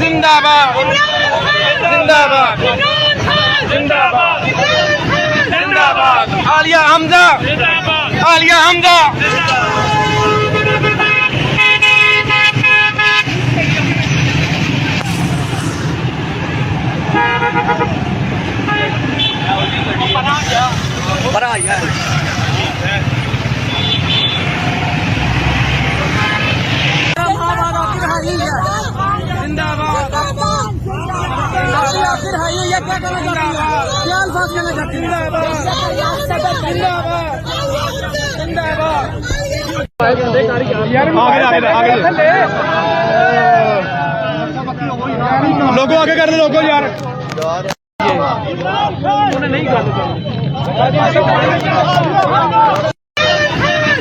जिंदाबाद जिंदाबाद जिंदाबाद जिंदाबाद जिंदाबाद आलिया हमजा आलिया हमजा बड़ा यार आखिर है ये क्या कहना चाहती है? क्या अल्फाज कहना चाहती है? लोगों आगे कर दो लोगों यार नहीं कर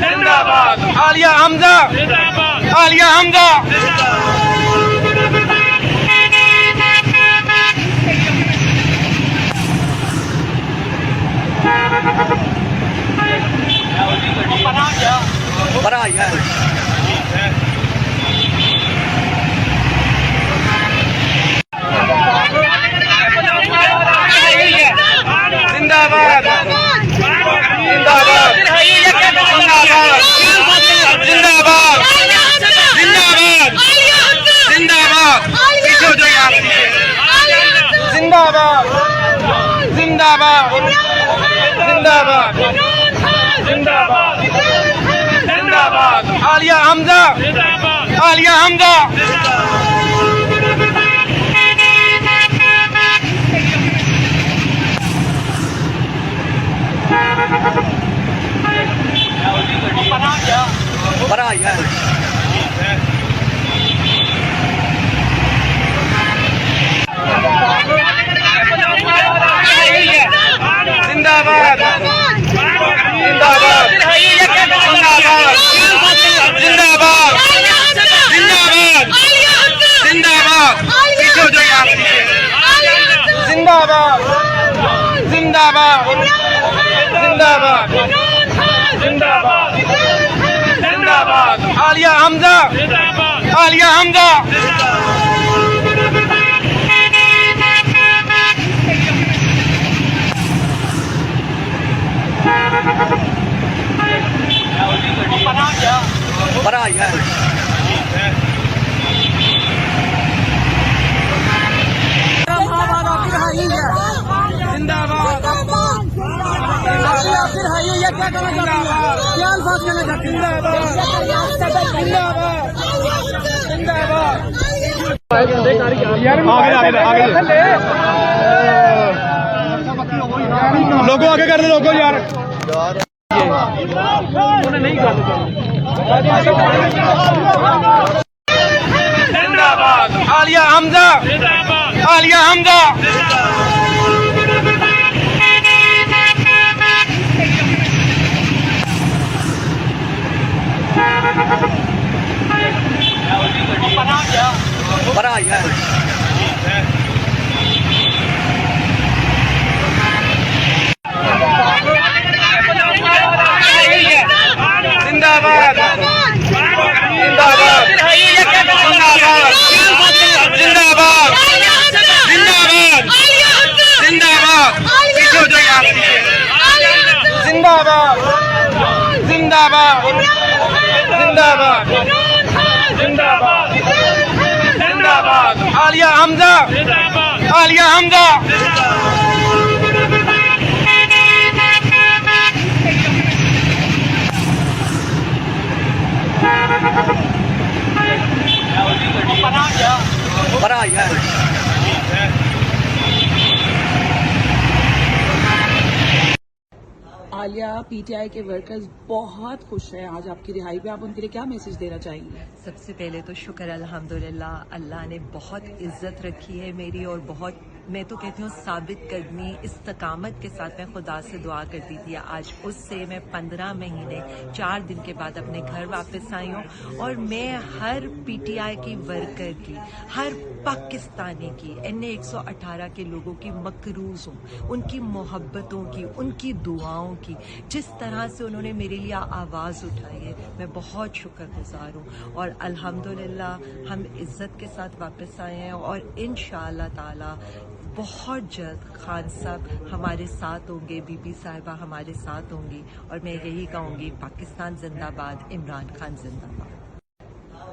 जिंदाबाद आलिया हमजा आलिया हमजा बड़ा यार जिंदाबाद जिंदाबाद जिंदाबाद जिंदाबाद जिंदाबाद पीछे हो जाइए आप जिंदाबाद जिंदाबाद जिंदाबाद जिंदाबाद जिंदाबाद आलिया हमजा आलिया हमजा बड़ा यार जिंदाबाद जिंदाबाद जिंदाबाद जिंदाबाद जिंदाबाद पीछे हो जाइए आप जिंदाबाद जिंदाबाद जिंदाबाद जिंदाबाद जिंदाबाद आलिया हमजा आलिया हमजा बड़ा यार जिंदाबाद आखिर है ये क्या कहना चाहती है? क्या अल्फाज कहना चाहती है? लोगों आगे कर दो लोगों यार नहीं कर जिंदाबाद आलिया हमजा आलिया हमजा बड़ा यार जिंदाबाद जिंदाबाद जिंदाबाद जिंदाबाद जिंदाबाद पीछे हो जाइए आप जिंदाबाद जिंदाबाद जिंदाबाद जिंदाबाद जिंदाबाद आलिया हमजा आलिया हमजा बड़ा यार आलिया पीटीआई के वर्कर्स बहुत खुश हैं आज आपकी रिहाई पे। आप उनके लिए क्या मैसेज देना चाहेंगे? सबसे पहले तो शुक्र अल्हम्दुलिल्लाह, अल्लाह ने बहुत इज्जत रखी है मेरी और बहुत मैं तो कहती हूँ साबित कदमी इस्तकामत के साथ मैं खुदा से दुआ करती थी। आज उससे मैं 15 महीने 4 दिन के बाद अपने घर वापस आई हूँ और मैं हर पीटीआई की वर्कर की, हर पाकिस्तानी की, NA 118 के लोगों की मकरूज हूँ, उनकी मोहब्बतों की, उनकी दुआओं की। जिस तरह से उन्होंने मेरे लिए आवाज़ उठाई है, मैं बहुत शुक्रगुजार हूँ। और अल्हम्दुलिल्लाह हम इज़्ज़त के साथ वापस आए हैं और इंशाअल्लाह ताला बहुत जल्द खान साहब हमारे साथ होंगे, बीबी साहिबा हमारे साथ होंगी और मैं यही कहूँगी, पाकिस्तान जिंदाबाद, इमरान खान जिंदाबाद।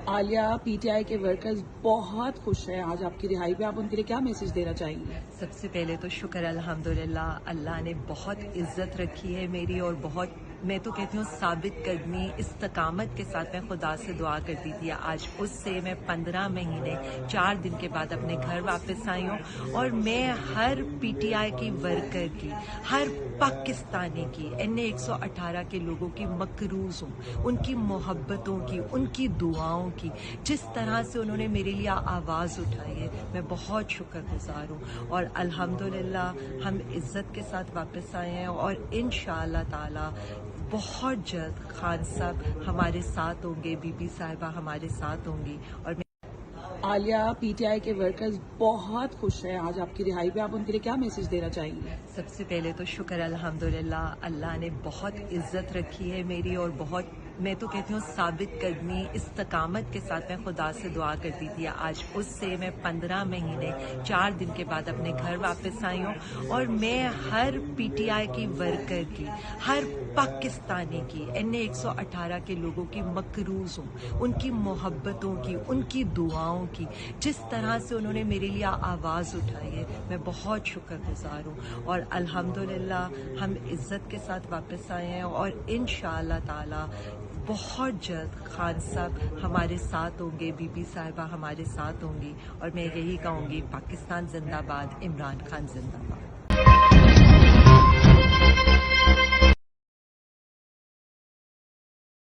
आलिया, पीटीआई के वर्कर्स बहुत खुश हैं आज आपकी रिहाई पे, आप उनके लिए क्या मैसेज देना चाहेंगे? सबसे पहले तो शुक्र अल्हम्दुलिल्लाह, अल्लाह ने बहुत इज्जत रखी है मेरी और बहुत, मैं तो कहती हूँ साबित कदमी इस्तकामत के साथ मैं खुदा से दुआ करती थी। आज उससे मैं 15 महीने 4 दिन के बाद अपने घर वापस आई हूँ और मैं हर पीटीआई की वर्कर की, हर पाकिस्तानी की, NA 118 के लोगों की मकरूज हूँ, उनकी मोहब्बतों की, उनकी दुआओं की। जिस तरह से उन्होंने मेरे लिए आवाज़ उठाई है, मैं बहुत शुक्रगुजार हूँ। और अल्हम्दुलिल्लाह हम इज़्ज़त के साथ वापस आए हैं और इंशाअल्लाह ताला बहुत जल्द खान साहब हमारे साथ होंगे, बीबी साहिबा हमारे साथ होंगी और मैं आलिया, पीटीआई के वर्कर्स बहुत खुश हैं आज आपकी रिहाई पे, आप उनके लिए क्या मैसेज देना चाहेंगे? सबसे पहले तो शुक्र अल्हम्दुलिल्लाह, अल्लाह ने बहुत इज्जत रखी है मेरी और बहुत, मैं तो कहती हूँ साबित कदमी इस्तकामत के साथ मैं खुदा से दुआ करती थी। आज उससे मैं 15 महीने 4 दिन के बाद अपने घर वापस आई हूँ और मैं हर पीटीआई की वर्कर की, हर पाकिस्तानी की, NA 118 के लोगों की मकरूज हूँ, उनकी मोहब्बतों की, उनकी दुआओं की। जिस तरह से उन्होंने मेरे लिए आवाज़ उठाई है, मैं बहुत शुक्रगुजार हूँ। और अल्हम्दुलिल्लाह हम इज़्ज़त के साथ वापस आए हैं और इंशाअल्लाह ताला बहुत जल्द खान साहब हमारे साथ होंगे, बीबी साहिबा हमारे साथ होंगी और मैं यही कहूँगी, पाकिस्तान जिंदाबाद, इमरान खान जिंदाबाद।